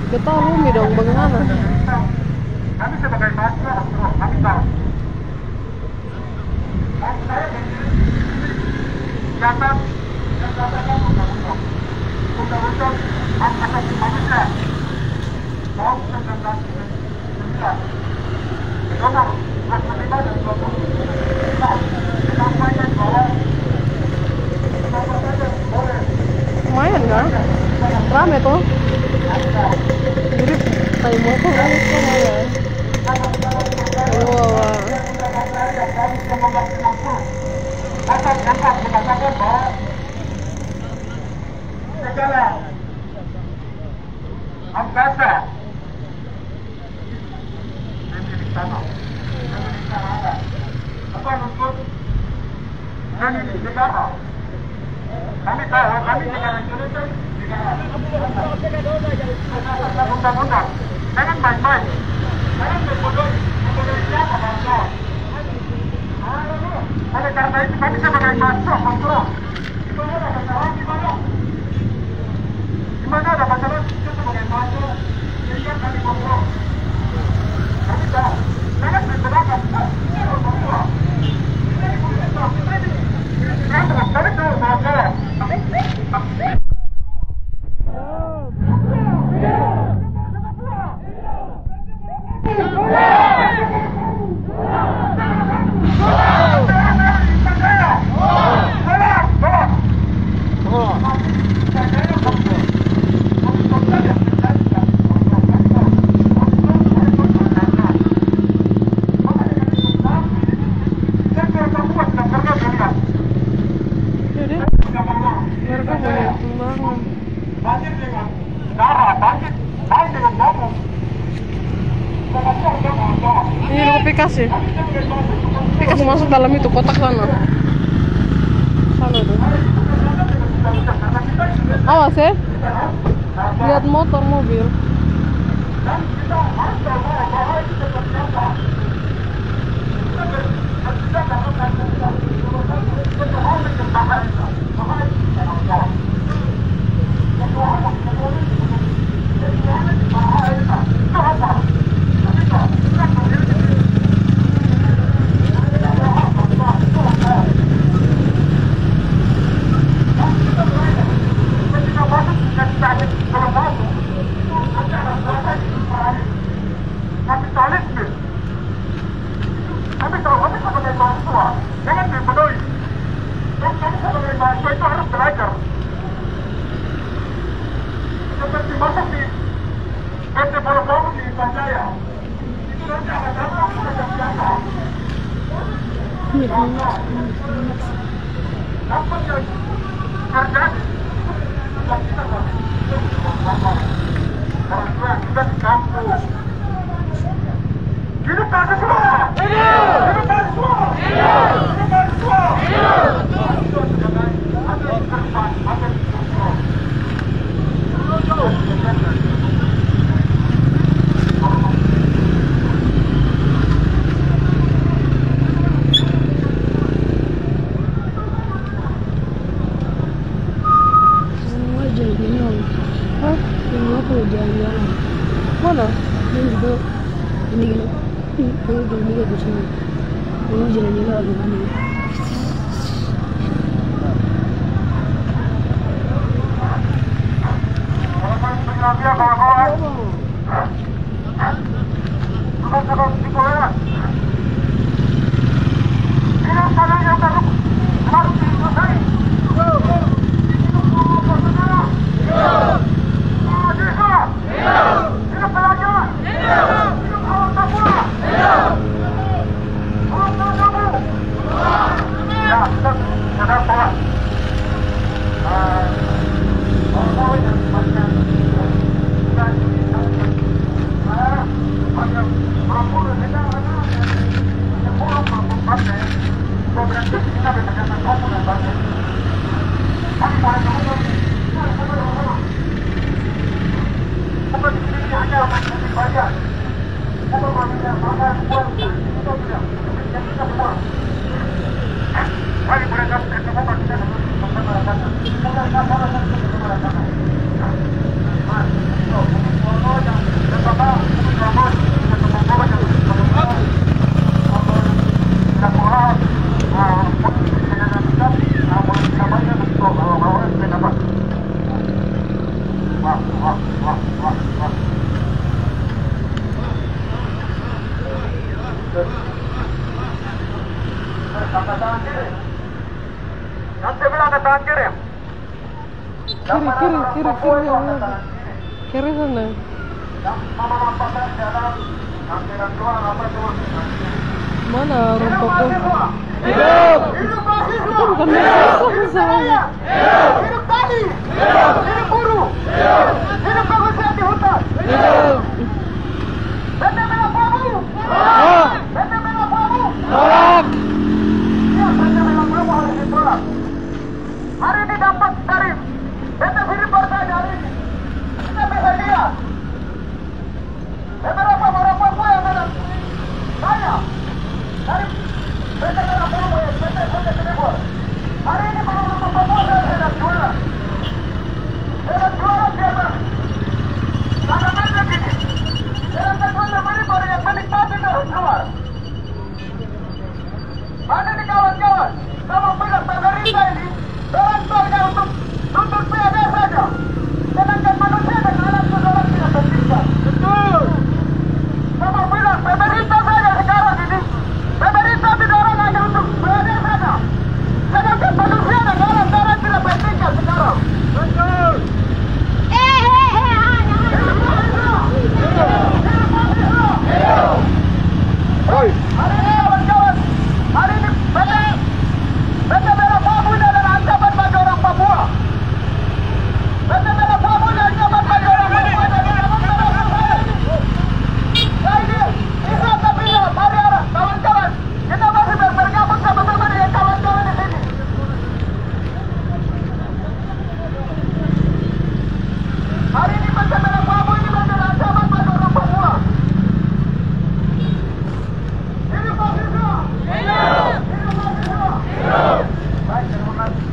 Gak tahu Rumi dong bagaimana. Kami sebagai mahasiswa kami tahu. Saya kegiatan yang katakan undang-undang hak asasi manusia tahun 1999 nomor 25 dan 20 disampaikan bahwa siapa saja boleh. Lumayan kan? Rame tuh. Jadi kayak mau kok ya. Wah. Mengatakan bahwa segala angkasa di sana apa untuk negara. Kami tahu kami negara Indonesia negara undang-undang. Jangan main-main. Jangan berbodoh siapa bangsa. Oleh karena itu kami sebagai mahasiswa kontrol. Di mana ada masalah kita sebagai mahasiswa sehingga kami kontrol. Kami tahu. Jangan berbodoh. Kami tahu masalah. Banjir dengan darah, banjir dengan bambu. Ini lu Pikas sih. Pikas masuk dalam itu kotak sana. Sana tuh. Awas ya. Lihat motor mobil. Seperti masuk di PT Borobudur di Sanjaya itu nanti akan datang biasa. Apa yang terjadi? Orang tua kita di kampus. Hidup mahasiswa! Hidup mahasiswa! Hidup mahasiswa! Mana? Ini juga ini gini. Ini juga di sini. Ini jalan-jalan agak mana? Mari sebelah ke tangan kiri. Kiri yang mana? Kiri sana. Mama nampakkan di dalam ambilan dua apa cuma. Mana rompokku? Hidup! Hidup mahasiswa! Bukan mahasiswa. Hidup tani! Hidup buruh! Hidup pengusaha di hutan! Hidup. Benda Merah Prabu! Benda Merah Prabu! Tolak. Ya, Benda Merah Prabu harus ditolak. Hari ini dapat dari Benda Philip Bartanya hari ini. Kita bisa lihat. Beberapa orang Papua yang ada saya dari Benda Merah Prabu yang Benda Philip. Hari ini para Papua sedang jualan. Sedang jualan siapa? Sangat banyak ini. Sedang jualan baru yang menikmati terus keluar. Mana nih kawan-kawan? Kamu bilang pemerintah ini berantarnya untuk PAD saja. Sedangkan manusia dan alam seorang tidak tersiksa. Betul. Kamu bilang pemerintah saja sekarang ini. Pemerintah didorong hanya untuk PAD saja. Sedangkan manusia dan alam tidak tersiksa sekarang. Betul. Hari ini kawan-kawan, hari ini Benda Merah Prabu ini adalah ancaman bagi orang Papua. Benda Merah Prabu ini ancaman bagi orang Papua dan orang saya. Nah ini, bisa tapi ya, mari kawan-kawan, kita masih bergabung sama-sama dengan kawan-kawan di sini. Hari ini Benda Merah Prabu ini menjadi ancaman bagi orang Papua. Hidup mahasiswa! Hidup! Hidup mahasiswa! Hidup! Baik, terima kasih.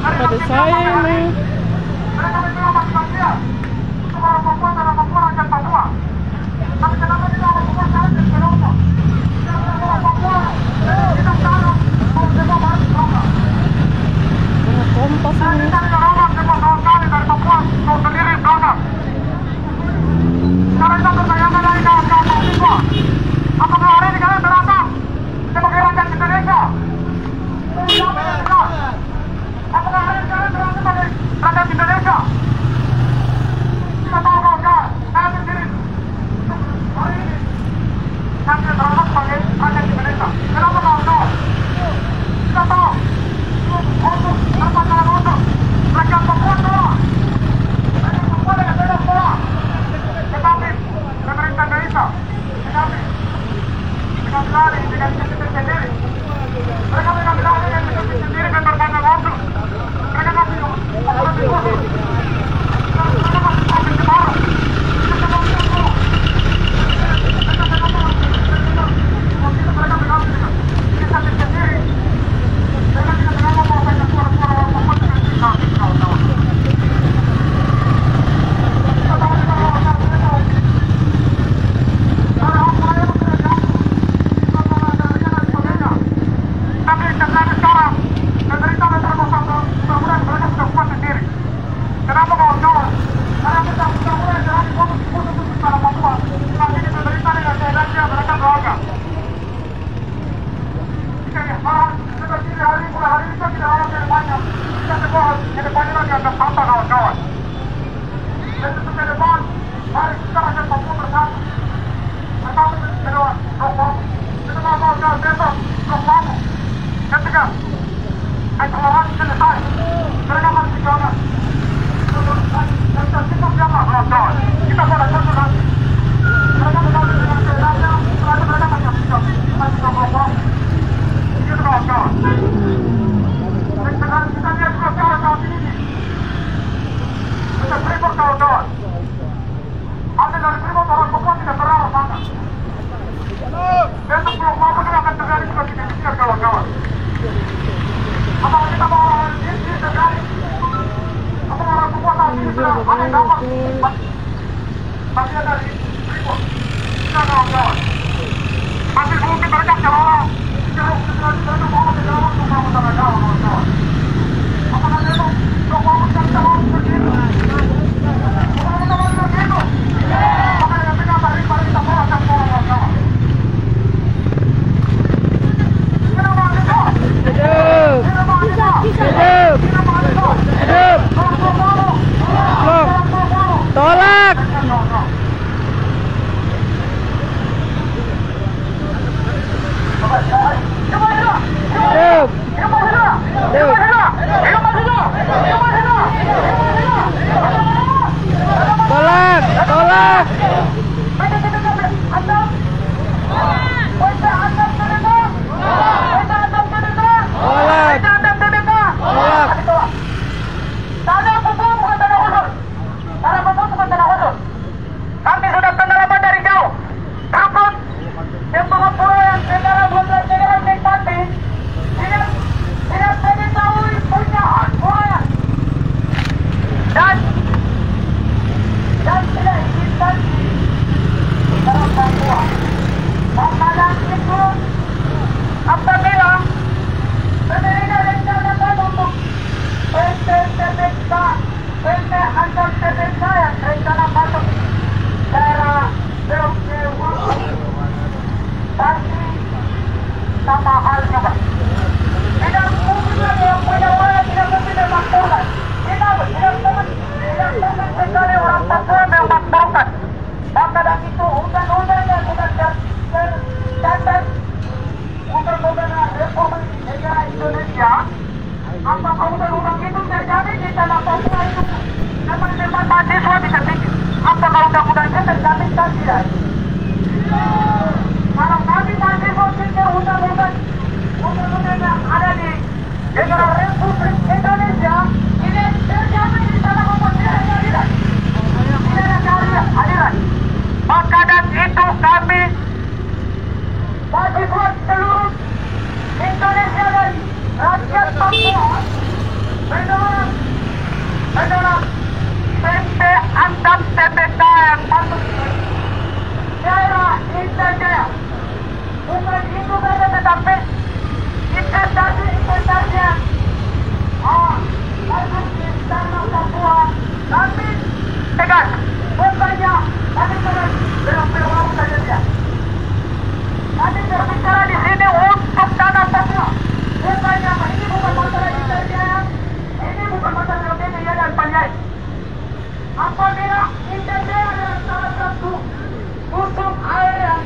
Pada saya ini. Kompas ini. Apakah hari ini kalian berasa sebagai rakyat Indonesia? Apakah hari ini kalian berasa sebagai tinggal besok kamu. Ketika ekolohan selesai, mereka masih jalan. Dan kita siapa? Kawan-kawan. Kita pada satu nanti. Mereka berkata dengan bedanya, ternyata mereka masih bisa. Kita bisa ngomong. Itu kawan-kawan. Dan sekarang kita lihat juga sekarang saat ini. Kita Freeport kawan-kawan. Ada dari Freeport orang Papua tidak terlalu sana. Besok belum mampu juga akan terjadi juga kita pikir kawan-kawan. Apakah kita mau orang ini terjadi? Apakah orang Papua saat ini sudah ada dampak? Masih ada di Freeport. Kita kawan-kawan. Masih mungkin mereka selama jeruk terjadi mereka mau di dalam untuk tanah Jawa kawan-kawan. Apakah besok belum mampu kita mau berdiri? Apakah kita mau begitu? Apakah dengan tinggal mari kita pulang kawan-kawan. Tolak. Tolak. Tolak. Kami sudah pengalaman dari jauh. Takut yang pengepulau yang negara buatlah negara nikmati tidak mengetahui punya buaya dan tidak inginkan dalam Papua. Makanan itu apabila pemerintah rencanakan untuk PT antar TBK yang rencana masuk daerah Belok pasti sama hal juga. Tidak mungkin lagi yang punya waya tidak mungkin memakmurkan. Tidak mungkin sekali orang Papua memakmurkan. Maka dari itu undang-undangnya bukan standar undang-undang Republik Negara Indonesia. Apakah undang-undang itu terjadi di tanah Papua itu? Teman-teman mahasiswa bisa pikir, apakah undang-undang itu terjadi dan tidak? Kalau kami mahasiswa pikir undang-undang yang ada di negara Republik Indonesia ini terjadi di tanah Papua tidak? Tidak ada keadilan. Maka dari itu kami mahasiswa seluruh Indonesia dan rakyat Papua menolak PT Antam TBK yang masuk daerah Indah Jaya. Bukan itu saja tetapi investasi yang masuk di tanah Papua. Kami tegas, bukannya kami belum saja dia. Kami berbicara di sini untuk tanah Papua. Bukannya ini bukan masalah Indah Jaya, ini bukan masalah Indah dan Panjai. Apabila Indah Jaya adalah salah satu musuh air yang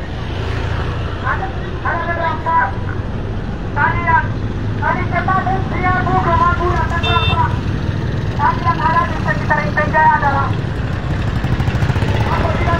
ada beberapa tadi Cipayung, Siagu, Gemagura, dan beberapa tadi yang ada di sekitar Indah Jaya adalah apabila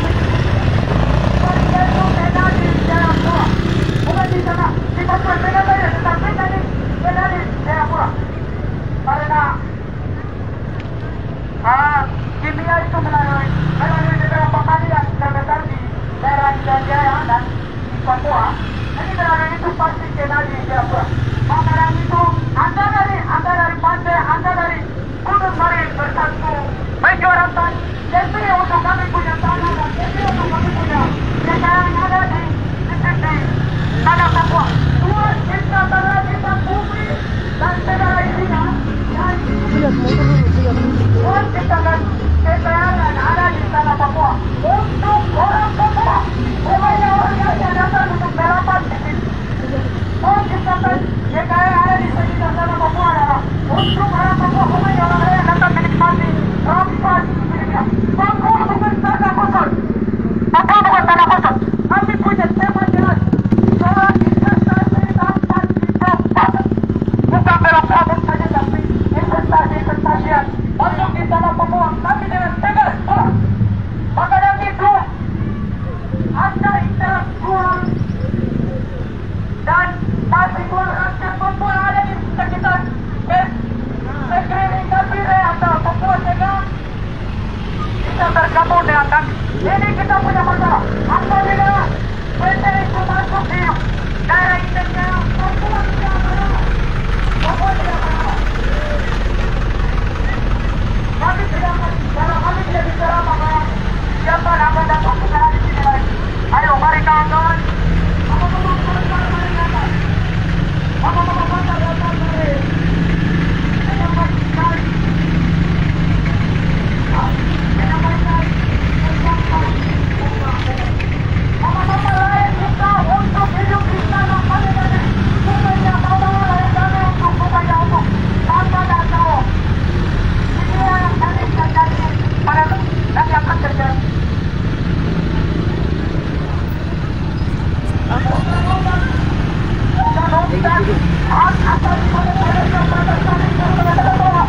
dan hak asasi manusia yang berdasarkan negara.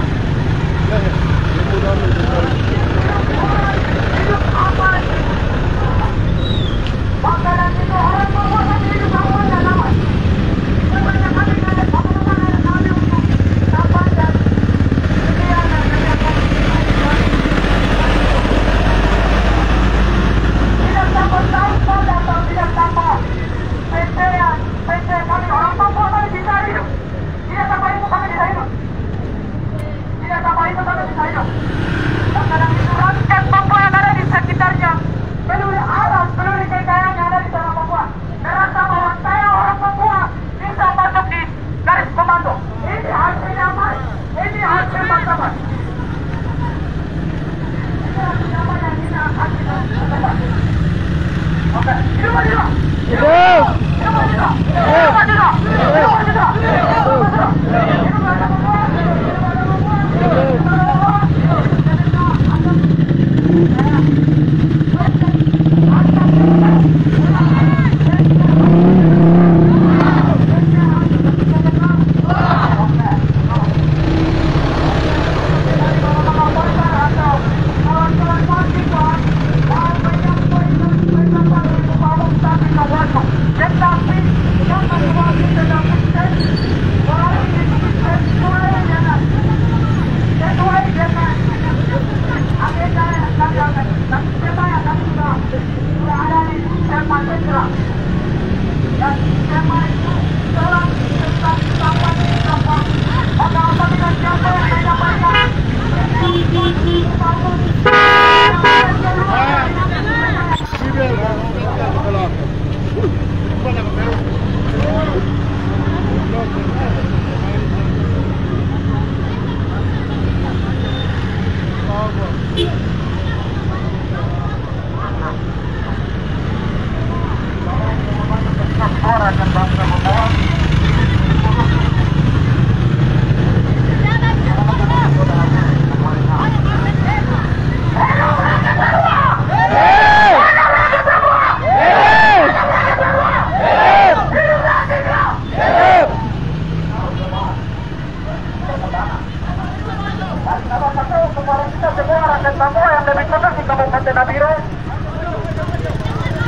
Hidup aman. Makanan itu orang berpuasa hidup aman dan aman. Sebanyak kami ada pengumuman yang kami untuk dapat dan sekian dan tidak takut tanpa atau tidak tanpa PT kami orang Papua kami bisa hidup. Tidak tanpa itu kami bisa hidup. Tidak tanpa itu kami bisa hidup. Sekarang itu rakyat Papua yang ada di sekitarnya, seluruh alam, seluruh kekayaan yang ada di tanah Papua merasa bahwa saya orang Papua bisa masuk di garis komando. Ini hasil aman, ini hasil martabat. Ini hasil aman yang kita hasil martabat. Oke, hidup aja. Hidup. Hidup aja. Hidup aja. Hidup aja. Hidup aja.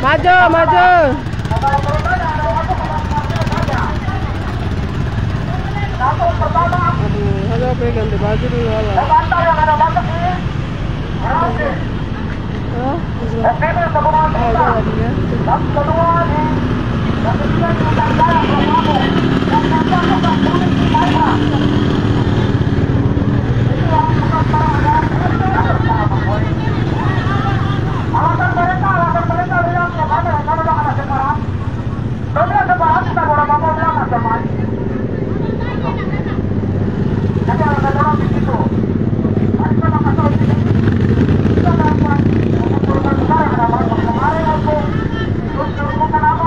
Maju, maju. Aduh, apa ganti baju dulu lah. Alasan mereka bilang kalau ada sekarang, tapi ada sekarang kita orang Papua bilang ada main. Jadi ada orang di situ. Mari kita makan tahu sini. Kita dapat untuk negara ada kemarin untuk mengenapa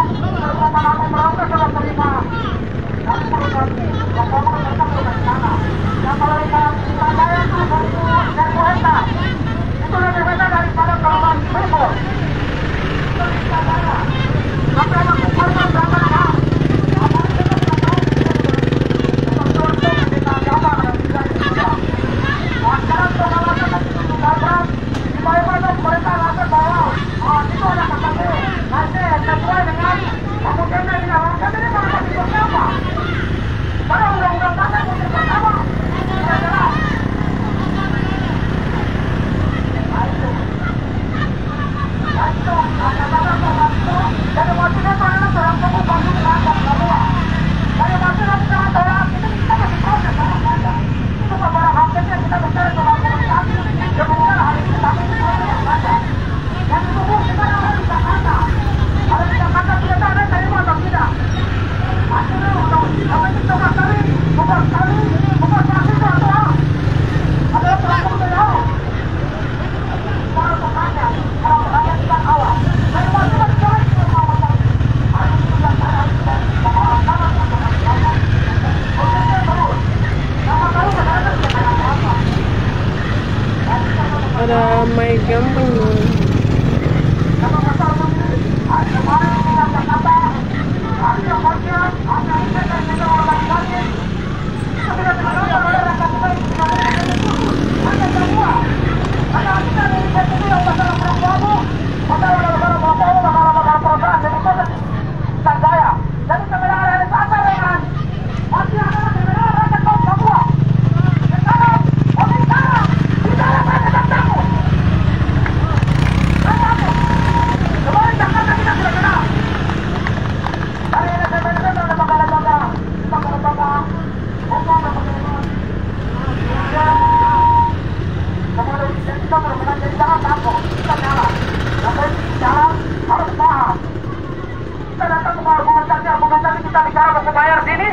mengenai kita bicara mau bayar sini,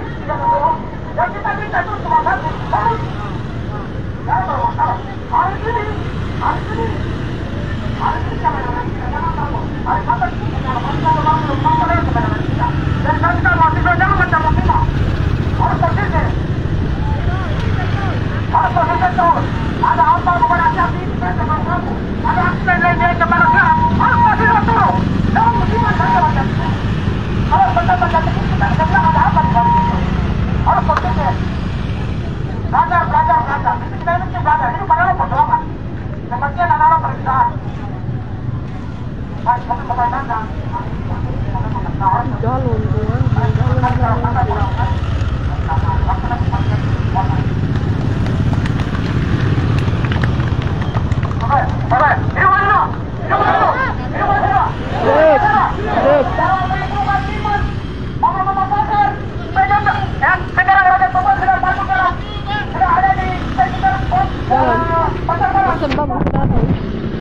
dan kita minta itu cuma satu. Hari ini jangan tahu. Hari kapan kita dan kita masih jangan macam kita. Harus posisi. Harus posisi terus. Ada apa kepada siapa ini? Ada aksi lain kepada siapa? Harus posisi terus. Jangan musiman saja macam itu. Kalau betul-betul kita bilang ada apa di balik itu? Harus posisi. Belajar. Kita ini belajar. Ini padahal perjuangan. Sebagian anak-anak periksaan. Baik, kami memandang. Galon tuan. Jalan. Pasar bagus datang.